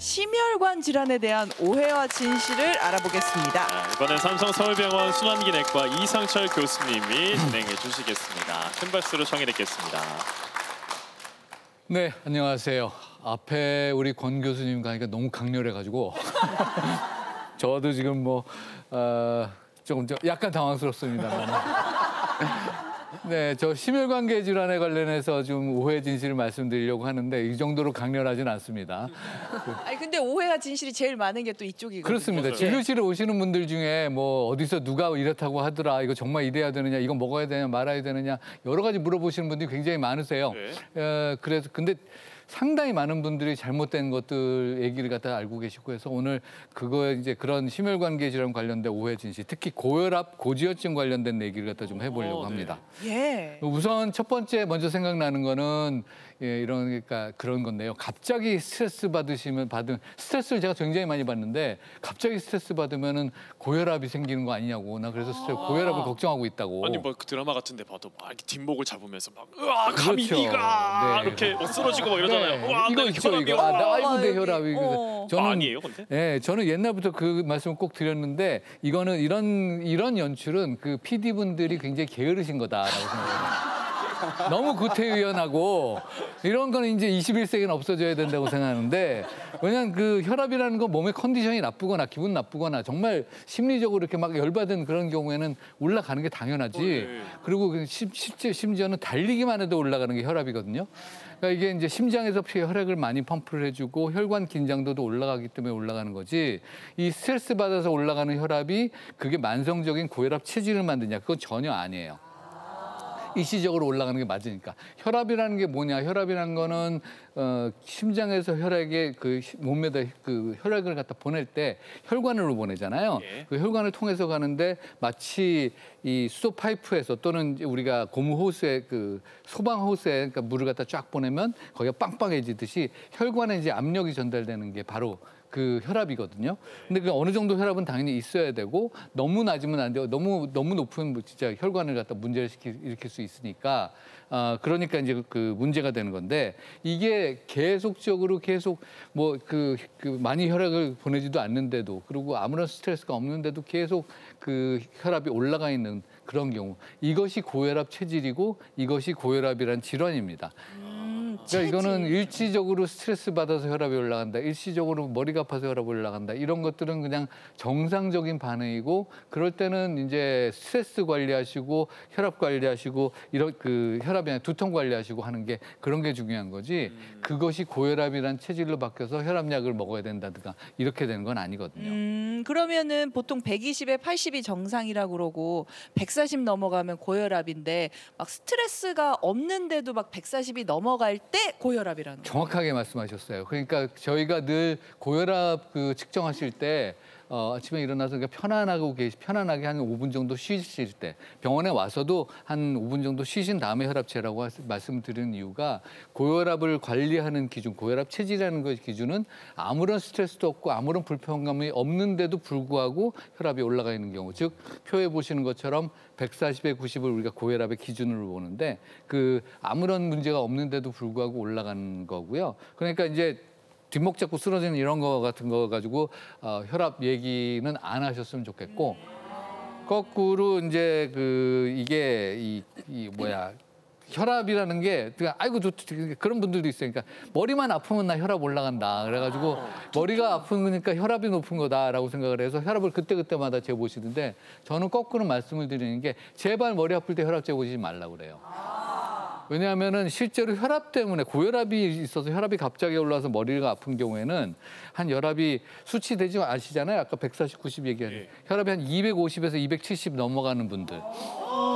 심혈관 질환에 대한 오해와 진실을 알아보겠습니다. 이번엔 삼성서울병원 순환기내과 이상철 교수님이 진행해 주시겠습니다. 큰 박수로 청해 듣겠습니다. 네, 안녕하세요. 앞에 우리 권 교수님 가니까 너무 강렬해가지고 저도 지금 조금 약간 당황스럽습니다. 네, 저 심혈관계 질환에 관련해서 좀 오해 진실을 말씀드리려고 하는데 이 정도로 강렬하진 않습니다. 아니 근데 오해와 진실이 제일 많은 게 또 이쪽이거든요. 그렇습니다. 진료실에 오시는 분들 중에 뭐 어디서 누가 이렇다고 하더라, 이거 정말 이래야 되느냐, 이거 먹어야 되냐, 말아야 되느냐 여러 가지 물어보시는 분들이 굉장히 많으세요. 네. 그래서 근데 상당히 많은 분들이 잘못된 것들 얘기를 갖다 알고 계시고 해서 오늘 그거에 이제 그런 심혈관계 질환 관련된 오해 진실, 특히 고혈압, 고지혈증 관련된 얘기를 갖다 좀 해보려고 합니다. 예. 우선 첫 번째 먼저 생각나는 거는 그러니까 그런 건데요. 갑자기 스트레스 스트레스를 제가 굉장히 많이 받는데 갑자기 스트레스 받으면은 고혈압이 생기는 거 아니냐고. 나 그래서 고혈압을 걱정하고 있다고. 아니 뭐 그 드라마 같은데 봐도 막 이렇게 뒷목을 잡으면서 막 으아 감이 그렇죠. 네. 이렇게 쓰러지고 막 이러잖아요. 우와, 이거 있죠, 이거. 아이고 내 혈압이. 저는 아니에요, 근데? 네, 저는 옛날부터 그 말씀을 꼭 드렸는데 이거는 이런 연출은 그 PD 분들이 굉장히 게으르신 거다라고 생각해요. 너무 구태의연하고 이런 거는 이제 21세기는 없어져야 된다고 생각하는데, 왜냐하면 그 혈압이라는 건 몸의 컨디션이 나쁘거나 기분 나쁘거나 정말 심리적으로 이렇게 막 열받은 그런 경우에는 올라가는 게 당연하지. 네. 그리고 심지어는 달리기만 해도 올라가는 게 혈압이거든요. 그러니까 이게 이제 심장에서 혈액을 많이 펌프를 해주고 혈관 긴장도도 올라가기 때문에 올라가는 거지, 이 스트레스 받아서 올라가는 혈압이 그게 만성적인 고혈압 체질을 만드냐, 그건 전혀 아니에요. 일시적으로 올라가는 게 맞으니까. 혈압이라는 게 뭐냐? 혈압이라는 거는 심장에서 혈액에 그 몸에다 그 혈액을 갖다 보낼 때 혈관으로 보내잖아요. 예. 그 혈관을 통해서 가는데 마치 이 수도 파이프에서 또는 우리가 고무 호스에 그 소방 호스에 그러니까 물을 갖다 쫙 보내면 거기가 빵빵해지듯이 혈관에 이제 압력이 전달되는 게 바로 그 혈압이거든요. 근데 그 어느 정도 혈압은 당연히 있어야 되고 너무 낮으면 안 되고 너무 높으면 진짜 혈관을 갖다 문제를 일으킬 수 있으니까 그러니까 이제 그 문제가 되는 건데, 이게 계속적으로 많이 혈액을 보내지도 않는데도, 그리고 아무런 스트레스가 없는데도 계속 그 혈압이 올라가 있는 그런 경우, 이것이 고혈압 체질이고 이것이 고혈압이란 질환입니다. 그러니까 이거는 일시적으로 스트레스 받아서 혈압이 올라간다, 일시적으로 머리가 아파서 혈압이 올라간다, 이런 것들은 그냥 정상적인 반응이고, 그럴 때는 이제 스트레스 관리하시고 혈압 관리하시고 이런 그 혈압이 아니라 두통 관리하시고 하는 게 그런 게 중요한 거지, 그것이 고혈압이란 체질로 바뀌어서 혈압약을 먹어야 된다든가 이렇게 되는 건 아니거든요. 그러면은 보통 120에 80이 정상이라고 그러고 140 넘어가면 고혈압인데, 막 스트레스가 없는데도 막 140이 넘어갈 때 고혈압이라는 거예요. 정확하게 말씀하셨어요. 그러니까 저희가 늘 고혈압 측정하실 때 아침에 일어나서 편안하게 한 5분 정도 쉬실 때, 병원에 와서도 한 5분 정도 쉬신 다음에 혈압 재라고 말씀드리는 이유가, 고혈압을 관리하는 기준, 고혈압 체질이라는 것 기준은 아무런 스트레스도 없고 아무런 불편감이 없는데도 불구하고 혈압이 올라가 있는 경우, 즉 표에 보시는 것처럼 140에 90을 우리가 고혈압의 기준으로 보는데, 그 아무런 문제가 없는데도 불구하고 올라가는 거고요. 그러니까 이제 뒷목 잡고 쓰러지는 이런 거 같은 거 가지고 혈압 얘기는 안 하셨으면 좋겠고, 거꾸로 이제 이게 혈압이라는 게, 아이고 그런 분들도 있어요. 그러니까 머리만 아프면 나 혈압 올라간다, 그래가지고 머리가 아프니까 혈압이 높은 거다라고 생각을 해서 혈압을 그때마다 재보시는데, 저는 거꾸로 말씀을 드리는 게, 제발 머리 아플 때 혈압 재보시지 말라고 그래요. 왜냐하면은 실제로 혈압 때문에, 고혈압이 있어서 혈압이 갑자기 올라와서 머리가 아픈 경우에는 한 혈압이 수치 되지 아시잖아요. 아까 140, 90 얘기하는. 혈압이 한 250에서 270 넘어가는 분들.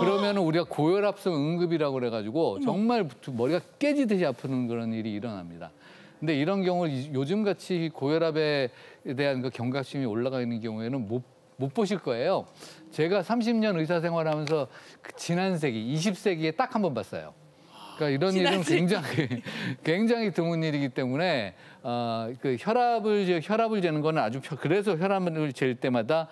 그러면은 우리가 고혈압성 응급이라고 그래가지고 정말 머리가 깨지듯이 아프는 그런 일이 일어납니다. 근데 이런 경우 요즘같이 고혈압에 대한 그 경각심이 올라가 있는 경우에는 못 보실 거예요. 제가 30년 의사 생활하면서 지난 세기, 20세기에 딱 한 번 봤어요. 그러니까 이런 일은 굉장히 드문 일이기 때문에 그 혈압을 재는 거는 아주 그래서 혈압을 잴 때마다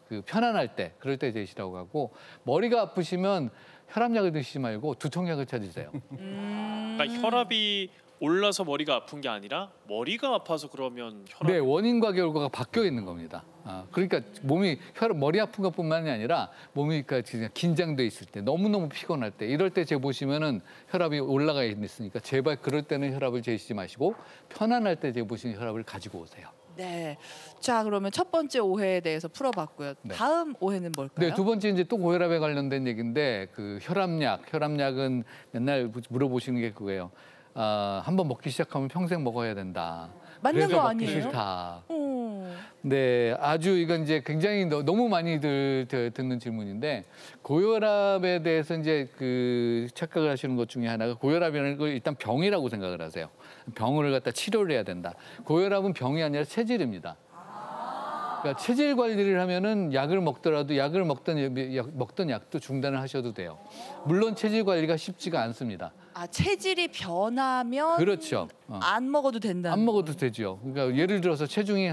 그 편안할 때, 그럴 때 재시라고 하고, 머리가 아프시면 혈압약을 드시지 말고 두통약을 찾으세요. 그러니까 혈압이 올라서 머리가 아픈 게 아니라 머리가 아파서 그러면 혈압. 네, 원인과 결과가 바뀌어 있는 겁니다. 그러니까 몸이 머리 아픈 것뿐만이 아니라 몸이 그냥 긴장돼 있을 때, 너무너무 피곤할 때, 이럴 때 재보시면은 혈압이 올라가 있으니까 제발 그럴 때는 혈압을 재시지 마시고 편안할 때 재보시는 혈압을 가지고 오세요. 네. 자, 그러면 첫 번째 오해에 대해서 풀어봤고요. 네. 다음 오해는 뭘까요? 네, 두 번째 이제 또 고혈압에 관련된 얘기인데 그 혈압약은 맨날 물어보시는 게 그거예요. 한번 먹기 시작하면 평생 먹어야 된다. 맞는 그래서 거 먹기 아니에요? 싫다. 오. 네, 아주 이건 이제 굉장히 너무 많이들 듣는 질문인데 고혈압에 대해서 이제 그 착각을 하시는 것 중에 하나가 고혈압이라는 걸 일단 병이라고 생각을 하세요. 병을 갖다 치료를 해야 된다. 고혈압은 병이 아니라 체질입니다. 그러니까 체질 관리를 하면은 약을 먹더라도 먹던 약도 중단을 하셔도 돼요. 물론 체질 관리가 쉽지가 않습니다. 체질이 변하면 그렇죠. 안 먹어도 된다. 안 먹어도 되죠. 그러니까 예를 들어서 체중이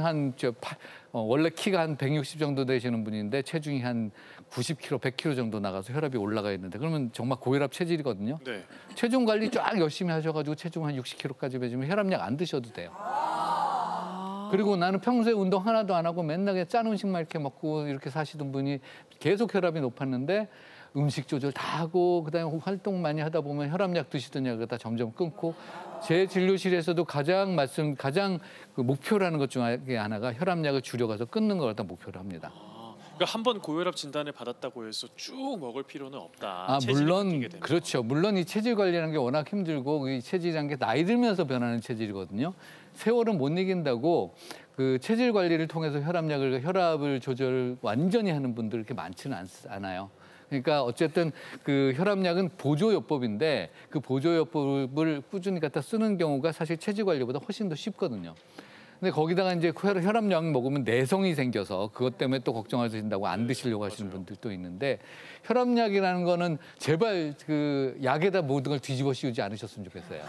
원래 키가 한 160 정도 되시는 분인데 체중이 한 90kg, 100kg 정도 나가서 혈압이 올라가 있는데 그러면 정말 고혈압 체질이거든요. 네. 체중 관리 쫙 열심히 하셔가지고 체중 한 60kg까지 빼주면 혈압약 안 드셔도 돼요. 그리고 나는 평소에 운동 하나도 안 하고 맨날 그냥 짠 음식만 이렇게 먹고 이렇게 사시던 분이 계속 혈압이 높았는데 음식 조절 다 하고 그다음에 활동 많이 하다 보면 혈압약 드시던 약을 다 점점 끊고 제 진료실에서도 가장 그 목표라는 것 중에 하나가 혈압약을 줄여가서 끊는 걸 다 목표로 합니다. 그러니까 한 번 고혈압 진단을 받았다고 해서 쭉 먹을 필요는 없다. 물론 그렇죠. 물론 이 체질 관리라는 게 워낙 힘들고 이 체질이라는 게 나이 들면서 변하는 체질이거든요. 세월은 못 이긴다고 그 체질 관리를 통해서 혈압을 조절 완전히 하는 분들 그렇게 많지는 않아요. 그러니까 어쨌든 그 혈압약은 보조요법인데 그 보조요법을 꾸준히 갖다 쓰는 경우가 사실 체질 관리보다 훨씬 더 쉽거든요. 근데 거기다가 이제 혈압약 먹으면 내성이 생겨서 그것 때문에 또 걱정하신다고 안 드시려고 하시는 분들도 있는데 혈압약이라는 거는 제발 그 약에다 모든 걸 뒤집어 씌우지 않으셨으면 좋겠어요.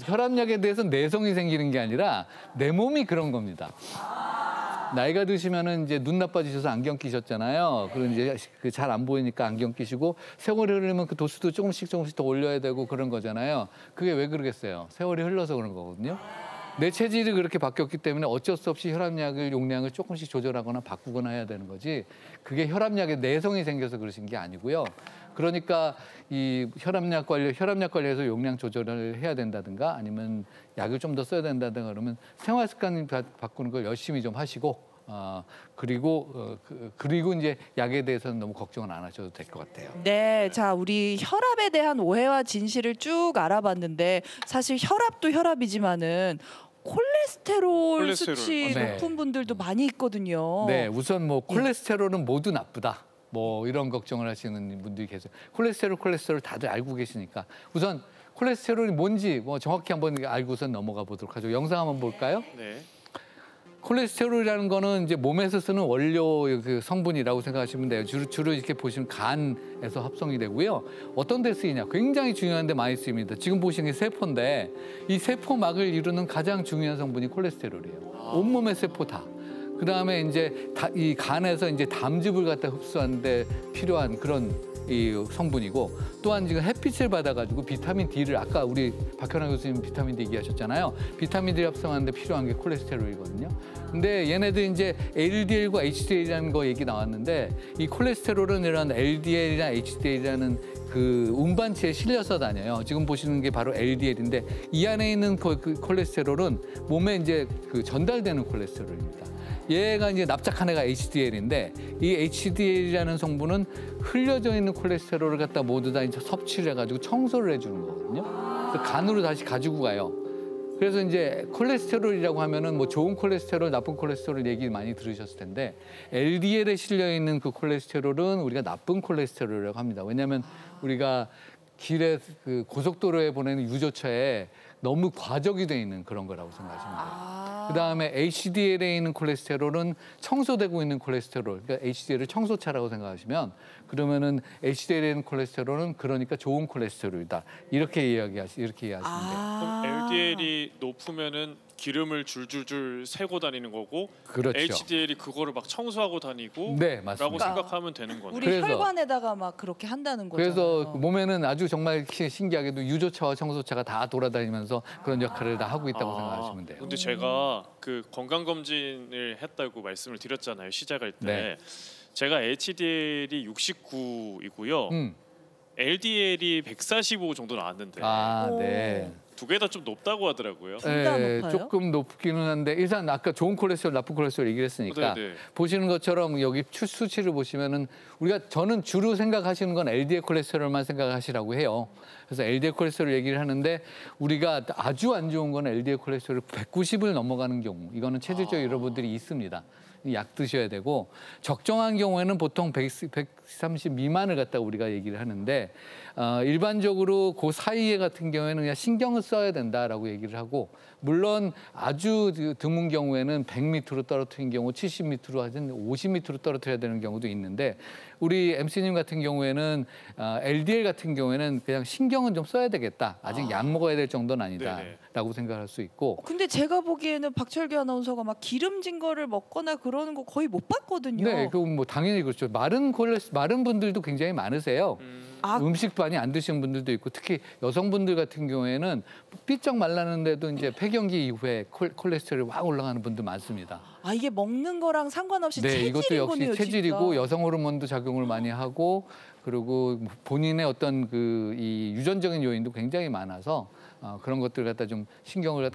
혈압약에 대해서 내성이 생기는 게 아니라 내 몸이 그런 겁니다. 나이가 드시면은 이제 눈 나빠지셔서 안경 끼셨잖아요. 그리고 이제 잘 안 보이니까 안경 끼시고 세월이 흐르면 그 도수도 조금씩 더 올려야 되고 그런 거잖아요. 그게 왜 그러겠어요? 세월이 흘러서 그런 거거든요. 내 체질이 그렇게 바뀌었기 때문에 어쩔 수 없이 혈압약을 용량을 조금씩 조절하거나 바꾸거나 해야 되는 거지. 그게 혈압약에 내성이 생겨서 그러신 게 아니고요. 그러니까 이 혈압약 관리에서 용량 조절을 해야 된다든가 아니면 약을 좀 더 써야 된다든가 그러면 생활 습관 바꾸는 걸 열심히 좀 하시고 그리고 이제 약에 대해서는 너무 걱정은 안 하셔도 될 것 같아요. 네, 자 우리 혈압에 대한 오해와 진실을 쭉 알아봤는데 사실 혈압도 혈압이지만은 콜레스테롤 수치 네. 높은 분들도 많이 있거든요. 네, 우선 뭐 콜레스테롤은 모두 나쁘다. 뭐 이런 걱정을 하시는 분들이 계세요. 콜레스테롤 다들 알고 계시니까 우선 콜레스테롤이 뭔지 뭐 정확히 한번 알고선 넘어가 보도록 하죠. 영상 한번 볼까요? 네. 콜레스테롤이라는 거는 이제 몸에서 쓰는 원료 그 성분이라고 생각하시면 돼요. 주로 이렇게 보시면 간에서 합성이 되고요. 어떤 데 쓰이냐? 굉장히 중요한 데 많이 쓰입니다. 지금 보시는 게 세포인데 이 세포막을 이루는 가장 중요한 성분이 콜레스테롤이에요. 온몸의 세포 다. 그다음에 이제 이 간에서 이제 담즙을 갖다 흡수하는데 필요한 그런 이 성분이고 또한 지금 햇빛을 받아가지고 비타민 D를 아까 우리 박현아 교수님 비타민 D 얘기하셨잖아요. 비타민 D 합성하는데 필요한 게 콜레스테롤이거든요. 근데 얘네들 이제 LDL과 HDL이라는 거 얘기 나왔는데 이 콜레스테롤은 이런 LDL이나 HDL이라는 그 운반체에 실려서 다녀요. 지금 보시는 게 바로 LDL인데 이 안에 있는 그 콜레스테롤은 몸에 이제 그 전달되는 콜레스테롤입니다. 얘가 이제 납작한 애가 HDL인데 이 HDL이라는 성분은 흘려져 있는 콜레스테롤을 갖다 모두 다 이제 섭취를 해가지고 청소를 해주는 거거든요. 그래서 간으로 다시 가지고 가요. 그래서 이제 콜레스테롤이라고 하면은 뭐 좋은 콜레스테롤, 나쁜 콜레스테롤 얘기 많이 들으셨을 텐데 LDL에 실려 있는 그 콜레스테롤은 우리가 나쁜 콜레스테롤이라고 합니다. 왜냐하면 우리가 길에 그 고속도로에 보내는 유조차에 너무 과적이 돼 있는 그런 거라고 생각하시면 돼요. 그다음에 HDL에 있는 콜레스테롤은 청소되고 있는 콜레스테롤, 그러니까 HDL을 청소차라고 생각하시면 그러면은 HDL에 있는 콜레스테롤은 그러니까 좋은 콜레스테롤이다. 이렇게 이야기하시면 돼요. 그럼 LDL이 높으면은 기름을 줄줄줄 새고 다니는 거고 그렇죠. HDL이 그거를 막 청소하고 다니고 네, 맞습니다. 라고 생각하면 되는 거네. 우리 그래서- 혈관에다가 막 그렇게 한다는 거잖아요. 그래서 몸에는 아주 정말 신기하게도 유조차와 청소차가 다 돌아다니면서 그런 역할을 다 하고 있다고 생각하시면 돼요. 근데 제가 그 건강 검진을 했다고 말씀을 드렸잖아요. 시작할 때. 네. 제가 HDL이 69이고요. LDL이 145 정도 나왔는데 아, 네. 두 개 다 좀 높다고 하더라고요. 둘다 높아요? 조금 높기는 한데 일단 아까 좋은 콜레스테롤, 나쁜 콜레스테롤 얘기를 했으니까 네, 네. 보시는 것처럼 여기 수치를 보시면은 저는 주로 생각하시는 건 LDL 콜레스테롤만 생각하시라고 해요. 그래서 LDL 콜레스테롤 얘기를 하는데 우리가 아주 안 좋은 건 LDL 콜레스테롤 190을 넘어가는 경우 이거는 체질적 여러분들이 있습니다. 약 드셔야 되고 적정한 경우에는 보통 130 미만을 갖다가 우리가 얘기를 하는데 일반적으로 그 사이에 같은 경우에는 그냥 신경을 써야 된다라고 얘기를 하고 물론 아주 드문 경우에는 100m로 떨어뜨린 경우 70m로 하든 50m로 떨어뜨려야 되는 경우도 있는데 우리 MC님 같은 경우에는 LDL 같은 경우에는 그냥 신경은 좀 써야 되겠다. 아직 약 먹어야 될 정도는 아니다라고 생각할 수 있고 근데 제가 보기에는 박철규 아나운서가 막 기름진 거를 먹거나 그러는 거 거의 못 봤거든요. 네, 그럼 뭐 당연히 그렇죠. 마른 분들도 굉장히 많으세요. 음식 많이 안 드시는 분들도 있고 특히 여성분들 같은 경우에는 삐쩍 말랐는데도 이제 폐경기 이후에 콜레스테롤이 확 올라가는 분들 많습니다. 아 이게 먹는 거랑 상관없이 네, 이것도 체질인 역시 거네요, 체질이고 진짜. 여성 호르몬도 작용을 많이 하고 그리고 본인의 어떤 이 유전적인 요인도 굉장히 많아서 그런 것들 갖다 좀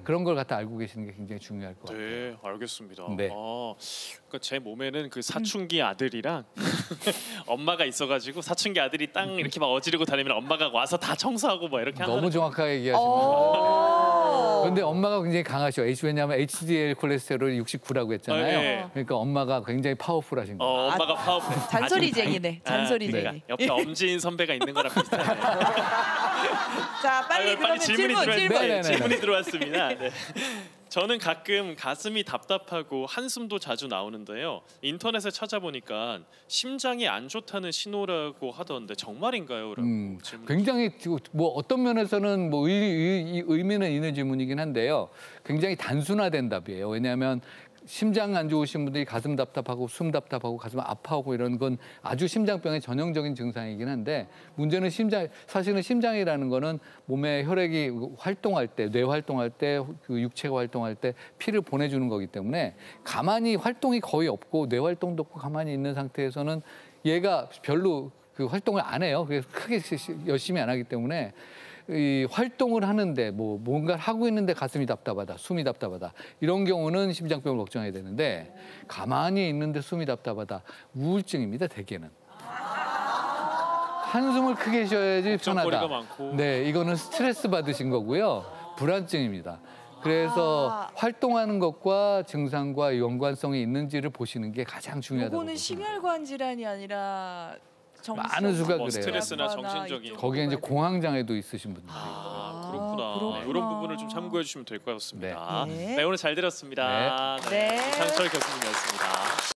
그런 걸 갖다 알고 계시는 게 굉장히 중요할 것 같아요. 네, 알겠습니다. 네. 그러니까 제 몸에는 그 사춘기 아들이랑 엄마가 있어가지고 사춘기 아들이 땅 이렇게 막 어지르고 다니면 엄마가 와서 다 청소하고 뭐 이렇게 너무 하는. 정확하게 얘기하시는 것 같아요. 오. 그런데 엄마가 굉장히 강하셔. 왜냐하면 HDL 콜레스테롤이 69라고 했잖아요. 네. 그러니까 엄마가 굉장히 파워풀하신 거예요. 엄마가 파워풀. 잔소리쟁이네. 잔소리쟁이. 그러니까 옆에 엄지인 선배가 있는 거랑 비슷하네. 자 빨리 그러면 질문. 네네네. 질문이 들어왔습니다. 네. 저는 가끔 가슴이 답답하고 한숨도 자주 나오는데요. 인터넷에 찾아보니까 심장이 안 좋다는 신호라고 하던데 정말인가요? 라고 질문. 굉장히 뭐 어떤 면에서는 뭐 의미는 있는 질문이긴 한데요. 굉장히 단순화된 답이에요. 왜냐하면 심장 안 좋으신 분들이 가슴 답답하고 숨 답답하고 가슴 아파하고 이런 건 아주 심장병의 전형적인 증상이긴 한데 문제는 사실은 심장이라는 거는 몸의 혈액이 활동할 때, 뇌 활동할 때, 그 육체가 활동할 때 피를 보내주는 거기 때문에 가만히 활동이 거의 없고 뇌 활동도 없고 가만히 있는 상태에서는 얘가 별로 그 활동을 안 해요. 그래서 크게 열심히 안 하기 때문에 이 활동을 하는데 뭔가를 하고 있는데 가슴이 답답하다, 숨이 답답하다 이런 경우는 심장병을 걱정해야 되는데 가만히 있는데 숨이 답답하다 우울증입니다. 대개는 한숨을 크게 쉬어야지 편하다. 걱정거리가 많고. 네, 이거는 스트레스 받으신 거고요. 불안증입니다. 그래서 활동하는 것과 증상과 연관성이 있는지를 보시는 게 가장 중요하다고 이거는 봅니다. 심혈관 질환이 아니라 많은 수가 뭐 그래요. 스트레스나 정신적인. 거기에 이제 공황 장애도 있으신 분들이 그렇구나. 그렇구나. 이런 부분을 좀 참고해 주시면 될 것 같습니다. 네. 네, 오늘 잘 들었습니다. 네. 이상철 교수님이었습니다.